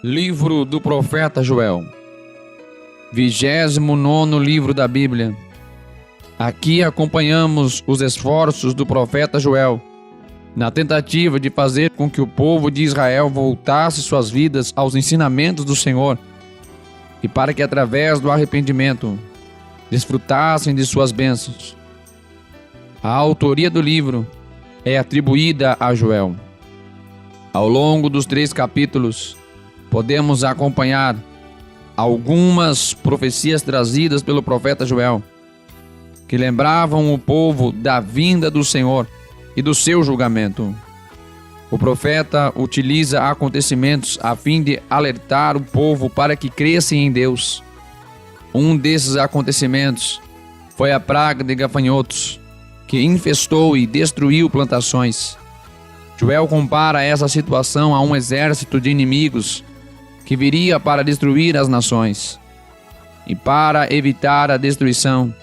Livro do profeta Joel, 29º livro da Bíblia. Aqui acompanhamos os esforços do profeta Joel na tentativa de fazer com que o povo de Israel voltasse suas vidas aos ensinamentos do Senhor e para que através do arrependimento desfrutassem de suas bênçãos. A autoria do livro é atribuída a Joel. Ao longo dos 3 capítulos, podemos acompanhar algumas profecias trazidas pelo profeta Joel, que lembravam o povo da vinda do Senhor e do seu julgamento. O profeta utiliza acontecimentos a fim de alertar o povo para que crescem em Deus. Um desses acontecimentos foi a praga de gafanhotos, que infestou e destruiu plantações. Joel compara essa situação a um exército de inimigos que viria para destruir as nações. E para evitar a destruição,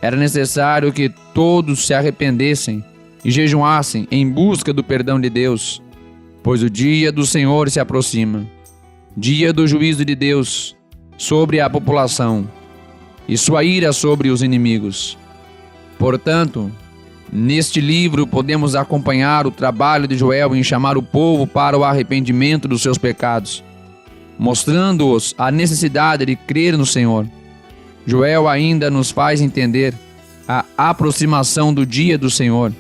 era necessário que todos se arrependessem e jejuassem em busca do perdão de Deus, pois o dia do Senhor se aproxima, dia do juízo de Deus sobre a população e sua ira sobre os inimigos. Portanto, neste livro podemos acompanhar o trabalho de Joel em chamar o povo para o arrependimento dos seus pecados, mostrando-os a necessidade de crer no Senhor. Joel ainda nos faz entender a aproximação do dia do Senhor,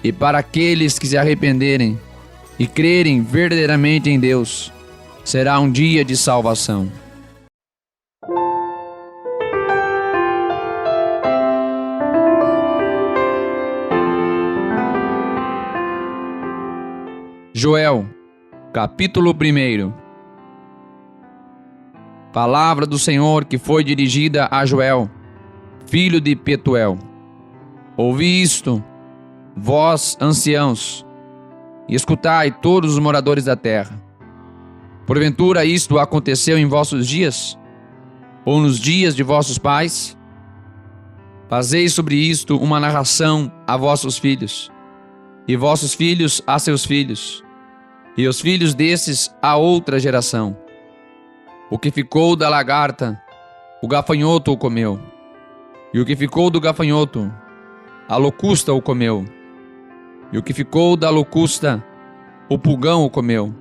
e para aqueles que se arrependerem e crerem verdadeiramente em Deus, será um dia de salvação. Joel, capítulo 1. Palavra do Senhor que foi dirigida a Joel, filho de Petuel. Ouvi isto, vós anciãos, e escutai todos os moradores da terra. Porventura isto aconteceu em vossos dias, ou nos dias de vossos pais? Fazei sobre isto uma narração a vossos filhos, e vossos filhos a seus filhos, e os filhos desses a outra geração. O que ficou da lagarta, o gafanhoto o comeu. E o que ficou do gafanhoto, a locusta o comeu. E o que ficou da locusta, o pulgão o comeu.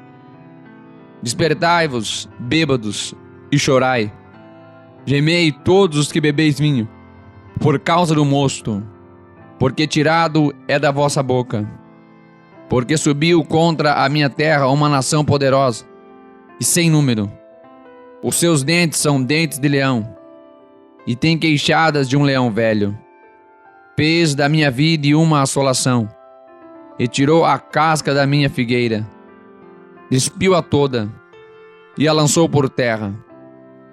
Despertai-vos, bêbados, e chorai. Gemei todos os que bebeis vinho, por causa do mosto, porque tirado é da vossa boca. Porque subiu contra a minha terra uma nação poderosa e sem número. Os seus dentes são dentes de leão, e tem queixadas de um leão velho. Fez da minha vide uma assolação, e tirou a casca da minha figueira. Despiu-a toda, e a lançou por terra,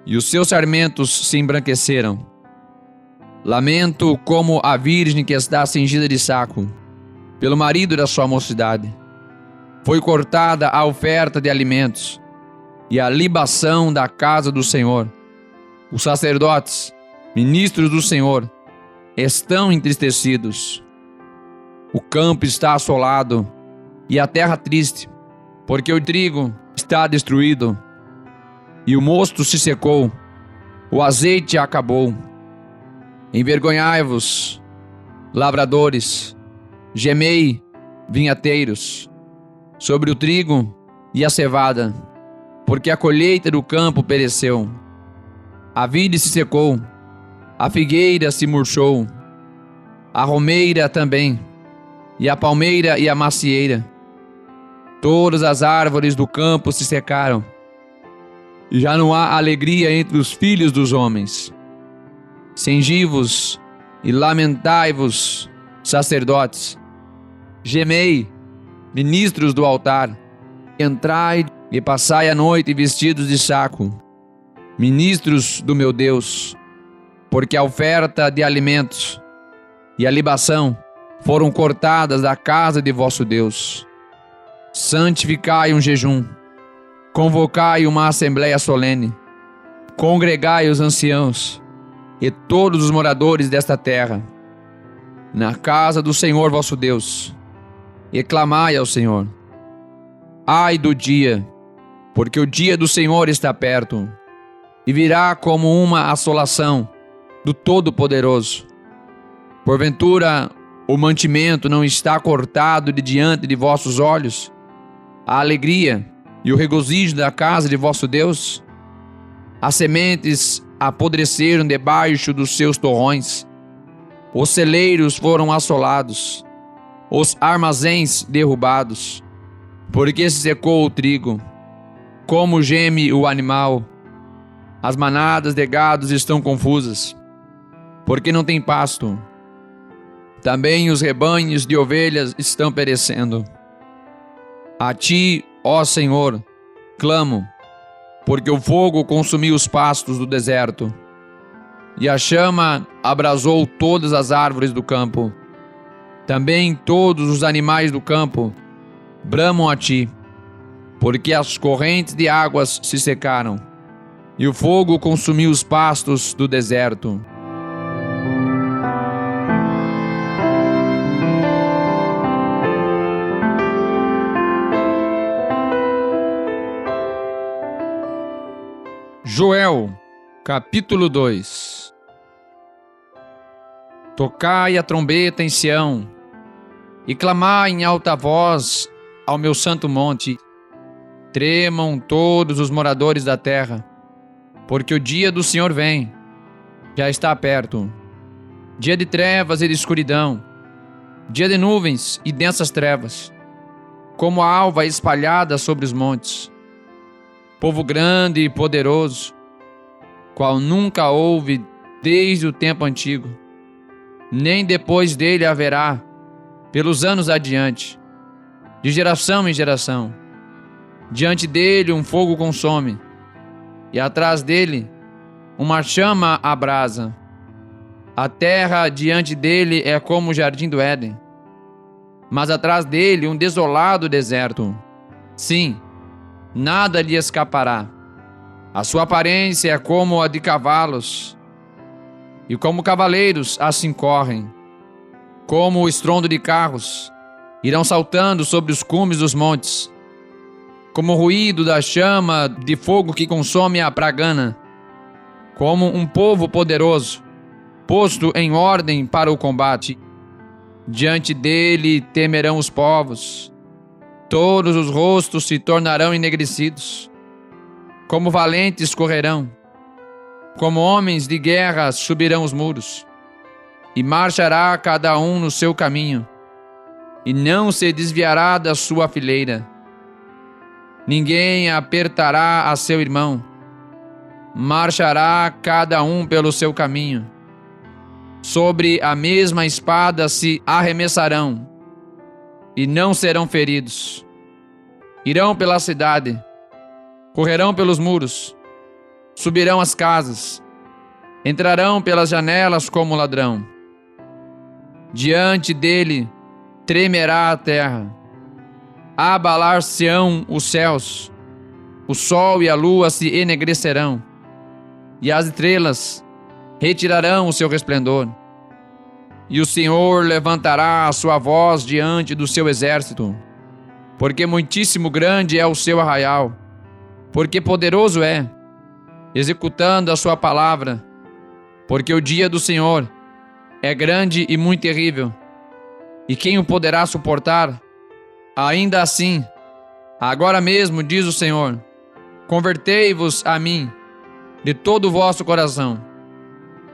e os seus sarmentos se embranqueceram. Lamento como a virgem que está cingida de saco, pelo marido da sua mocidade. Foi cortada a oferta de alimentos, e a libação da casa do Senhor. Os sacerdotes, ministros do Senhor, estão entristecidos. O campo está assolado e a terra triste, porque o trigo está destruído e o mosto se secou, o azeite acabou. Envergonhai-vos, lavradores, gemei, vinhateiros, sobre o trigo e a cevada, porque a colheita do campo pereceu. A vide se secou, a figueira se murchou, a romeira também, e a palmeira e a macieira. Todas as árvores do campo se secaram, e já não há alegria entre os filhos dos homens. Cingi-vos e lamentai-vos, sacerdotes. Gemei, ministros do altar. Entrai e passai a noite vestidos de saco, ministros do meu Deus, porque a oferta de alimentos e a libação foram cortadas da casa de vosso Deus. Santificai um jejum, convocai uma assembleia solene, congregai os anciãos e todos os moradores desta terra, na casa do Senhor vosso Deus, e clamai ao Senhor. Ai do dia porque o dia do Senhor está perto, e virá como uma assolação do Todo-Poderoso. Porventura, o mantimento não está cortado de diante de vossos olhos, a alegria e o regozijo da casa de vosso Deus? As sementes apodreceram debaixo dos seus torrões, os celeiros foram assolados, os armazéns derrubados, porque se secou o trigo, como geme o animal. As manadas de gados estão confusas, porque não tem pasto. Também os rebanhos de ovelhas estão perecendo. A ti, ó Senhor, clamo, porque o fogo consumiu os pastos do deserto, e a chama abrasou todas as árvores do campo. Também todos os animais do campo bramam a ti, porque as correntes de águas se secaram, e o fogo consumiu os pastos do deserto. Joel, capítulo 2. Tocai a trombeta em Sião, e clamai em alta voz ao meu santo monte. Tremam todos os moradores da terra, porque o dia do Senhor vem, já está perto. Dia de trevas e de escuridão, dia de nuvens e densas trevas, como a alva espalhada sobre os montes. Povo grande e poderoso, qual nunca houve desde o tempo antigo, nem depois dele haverá, pelos anos adiante, de geração em geração. Diante dele um fogo consome, e atrás dele uma chama abrasa. A terra diante dele é como o jardim do Éden, mas atrás dele um desolado deserto. Sim, nada lhe escapará. A sua aparência é como a de cavalos, e como cavaleiros assim correm. Como o estrondo de carros, irão saltando sobre os cumes dos montes. Como o ruído da chama de fogo que consome a pragana. Como um povo poderoso, posto em ordem para o combate. Diante dele temerão os povos. Todos os rostos se tornarão enegrecidos. Como valentes correrão, como homens de guerra subirão os muros, e marchará cada um no seu caminho, e não se desviará da sua fileira. Ninguém apertará a seu irmão, marchará cada um pelo seu caminho. Sobre a mesma espada se arremessarão, e não serão feridos. Irão pela cidade, correrão pelos muros, subirão as casas, entrarão pelas janelas como ladrão. Diante dele tremerá a terra, abalar-se-ão os céus, o sol e a lua se enegrecerão, e as estrelas retirarão o seu resplendor. E o Senhor levantará a sua voz diante do seu exército, porque muitíssimo grande é o seu arraial, porque poderoso é, executando a sua palavra, porque o dia do Senhor é grande e muito terrível, e quem o poderá suportar? Ainda assim, agora mesmo, diz o Senhor, convertei-vos a mim de todo o vosso coração,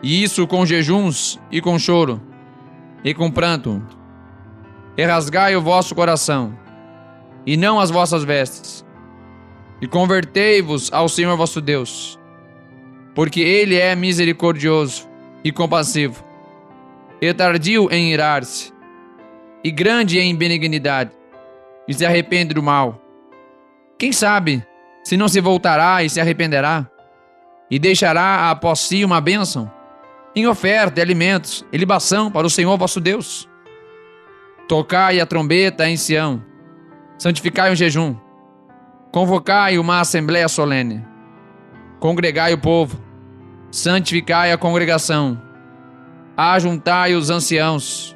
e isso com jejuns e com choro, e com pranto, e rasgai o vosso coração, e não as vossas vestes, e convertei-vos ao Senhor vosso Deus, porque Ele é misericordioso e compassivo, e tardio em irar-se, e grande em benignidade, e se arrepende do mal. Quem sabe se não se voltará e se arrependerá, e deixará após si uma bênção, em oferta e alimentos e libação para o Senhor vosso Deus? Tocai a trombeta em Sião, santificai o jejum, convocai uma assembléia solene, congregai o povo, santificai a congregação, ajuntai os anciãos,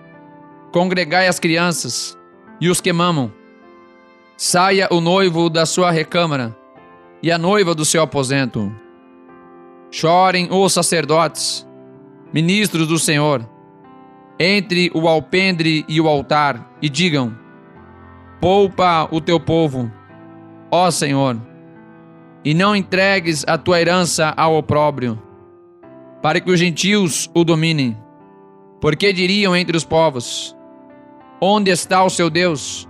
congregai as crianças e os que mamam. Saia o noivo da sua recâmara, e a noiva do seu aposento. Chorem os sacerdotes, ministros do Senhor, entre o alpendre e o altar, e digam: poupa o teu povo, ó Senhor, e não entregues a tua herança ao opróbrio, para que os gentios o dominem. Porque diriam entre os povos: onde está o seu Deus?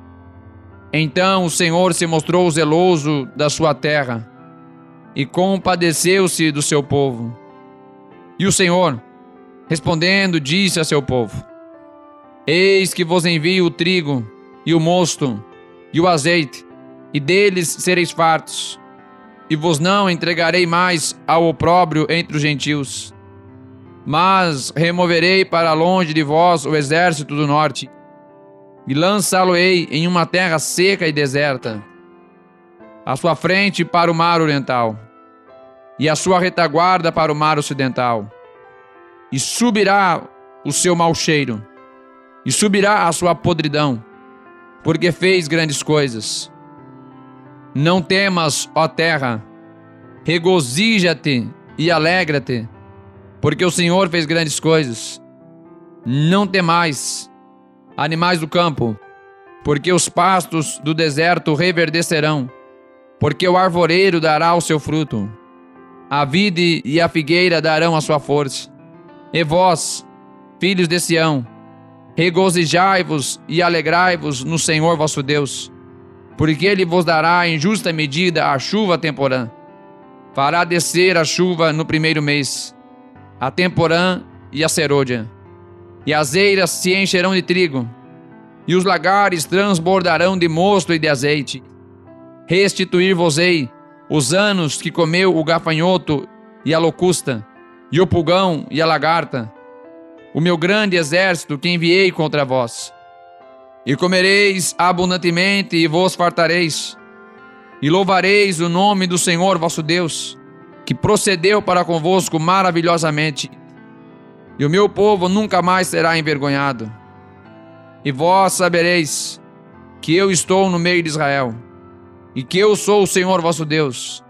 Então o Senhor se mostrou zeloso da sua terra, e compadeceu-se do seu povo. E o Senhor, respondendo, disse a seu povo: eis que vos envio o trigo, e o mosto, e o azeite, e deles sereis fartos, e vos não entregarei mais ao opróbrio entre os gentios. Mas removerei para longe de vós o exército do norte, e lançá-lo-ei em uma terra seca e deserta, à sua frente para o mar oriental, e a sua retaguarda para o mar ocidental. E subirá o seu mau cheiro, e subirá a sua podridão, porque fez grandes coisas. Não temas, ó terra, regozija-te e alegra-te, porque o Senhor fez grandes coisas. Não temais, animais do campo, porque os pastos do deserto reverdecerão, porque o arvoreiro dará o seu fruto, a vide e a figueira darão a sua força. E vós, filhos de Sião, regozijai-vos e alegrai-vos no Senhor vosso Deus, porque Ele vos dará em justa medida a chuva temporã. Fará descer a chuva no primeiro mês, a temporã e a serôdia. E as eiras se encherão de trigo, e os lagares transbordarão de mosto e de azeite. Restituir-vos-ei os anos que comeu o gafanhoto e a locusta, e o pulgão e a lagarta, o meu grande exército que enviei contra vós. E comereis abundantemente e vos fartareis, e louvareis o nome do Senhor vosso Deus, que procedeu para convosco maravilhosamente. E o meu povo nunca mais será envergonhado. E vós sabereis que eu estou no meio de Israel, e que eu sou o Senhor vosso Deus,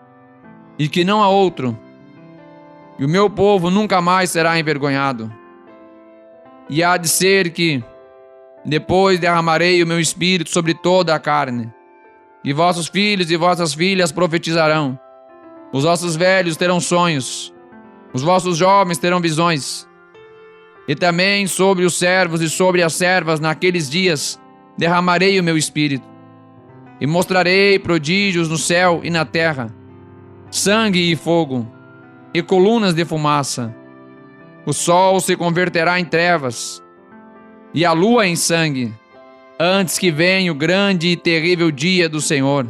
e que não há outro. E o meu povo nunca mais será envergonhado. E há de ser que depois derramarei o meu espírito sobre toda a carne, e vossos filhos e vossas filhas profetizarão, os vossos velhos terão sonhos, os vossos jovens terão visões. E também sobre os servos e sobre as servas naqueles dias derramarei o meu espírito, e mostrarei prodígios no céu e na terra, sangue e fogo, e colunas de fumaça. O sol se converterá em trevas, e a lua em sangue, antes que venha o grande e terrível dia do Senhor.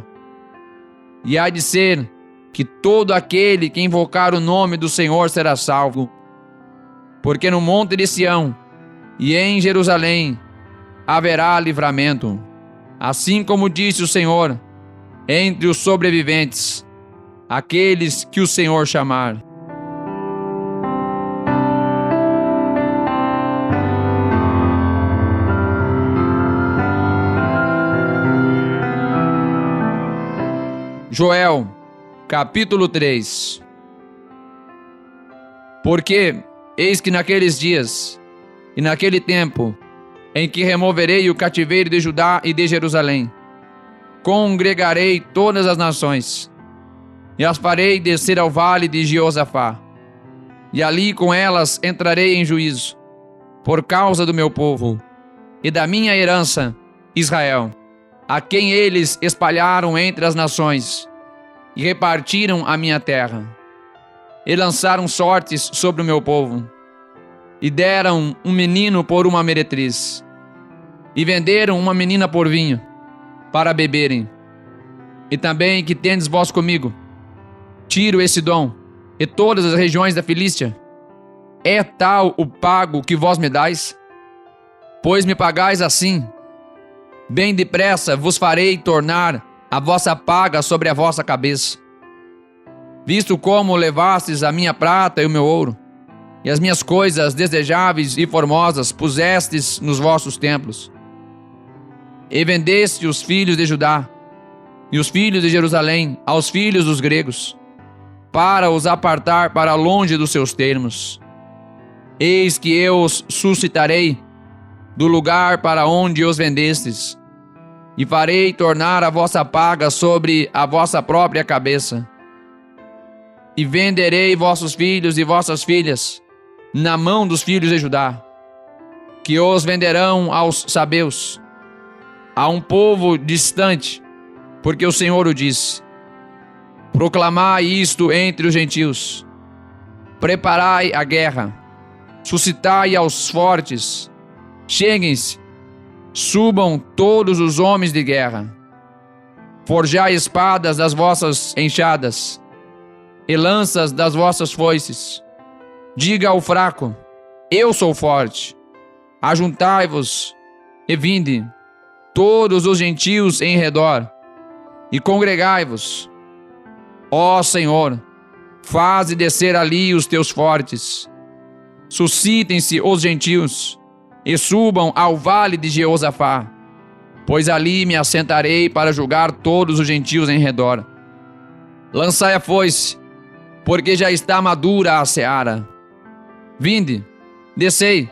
E há de ser que todo aquele que invocar o nome do Senhor será salvo. Porque no monte de Sião e em Jerusalém haverá livramento, assim como disse o Senhor, entre os sobreviventes, aqueles que o Senhor chamar. Joel, capítulo 3. Porque eis que naqueles dias e naquele tempo em que removerei o cativeiro de Judá e de Jerusalém, congregarei todas as nações e as farei descer ao vale de Jeosafá, e ali com elas entrarei em juízo, por causa do meu povo e da minha herança, Israel, a quem eles espalharam entre as nações e repartiram a minha terra, e lançaram sortes sobre o meu povo, e deram um menino por uma meretriz, e venderam uma menina por vinho, para beberem. E também que tendes vós comigo, Tiro e Sidom, e todas as regiões da Filístia, é tal o pago que vós me dais? Pois me pagais assim, bem depressa vos farei tornar a vossa paga sobre a vossa cabeça. Visto como levastes a minha prata e o meu ouro, e as minhas coisas desejáveis e formosas pusestes nos vossos templos, e vendeste os filhos de Judá, e os filhos de Jerusalém aos filhos dos gregos, para os apartar para longe dos seus termos. Eis que eu os suscitarei do lugar para onde os vendestes, e farei tornar a vossa paga sobre a vossa própria cabeça. E venderei vossos filhos e vossas filhas na mão dos filhos de Judá, que os venderão aos sabeus, a um povo distante, porque o Senhor o disse. Proclamai isto entre os gentios, preparai a guerra, suscitai aos fortes, cheguem-se, subam todos os homens de guerra, forjai espadas das vossas enxadas, e lanças das vossas foices. Diga ao fraco: eu sou forte. Ajuntai-vos e vinde, todos os gentios em redor, e congregai-vos. Ó Senhor, faze descer ali os teus fortes. Suscitem-se os gentios, e subam ao vale de Jeosafá, pois ali me assentarei para julgar todos os gentios em redor. Lançai a foice, porque já está madura a seara. Vinde, descei,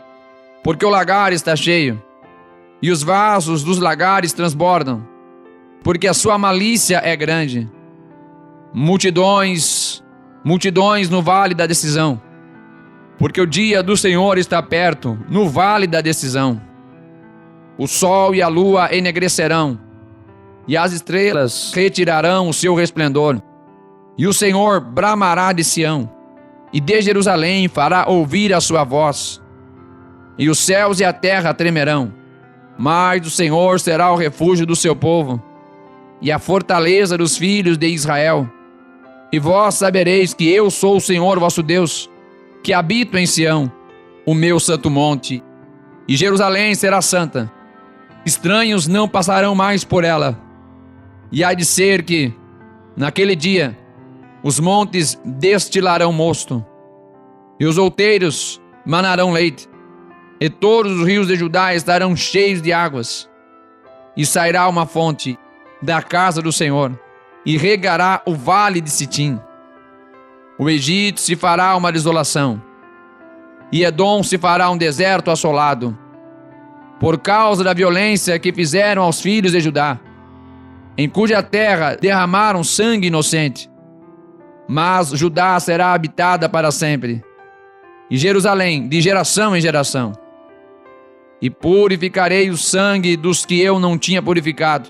porque o lagar está cheio, e os vasos dos lagares transbordam, porque a sua malícia é grande. Multidões, multidões no vale da decisão, porque o dia do Senhor está perto, no vale da decisão. O sol e a lua enegrecerão, e as estrelas retirarão o seu resplendor. E o Senhor bramará de Sião, e de Jerusalém fará ouvir a sua voz. E os céus e a terra tremerão, mas o Senhor será o refúgio do seu povo, e a fortaleza dos filhos de Israel. E vós sabereis que eu sou o Senhor vosso Deus, que habito em Sião, o meu santo monte. E Jerusalém será santa, estranhos não passarão mais por ela. E há de ser que, naquele dia, os montes destilarão mosto, e os outeiros manarão leite, e todos os rios de Judá estarão cheios de águas. E sairá uma fonte da casa do Senhor, e regará o vale de Sitim. O Egito se fará uma desolação, e Edom se fará um deserto assolado, por causa da violência que fizeram aos filhos de Judá, em cuja terra derramaram sangue inocente. Mas Judá será habitada para sempre, e Jerusalém de geração em geração. E purificarei o sangue dos que eu não tinha purificado,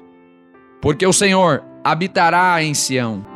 porque o Senhor habitará em Sião.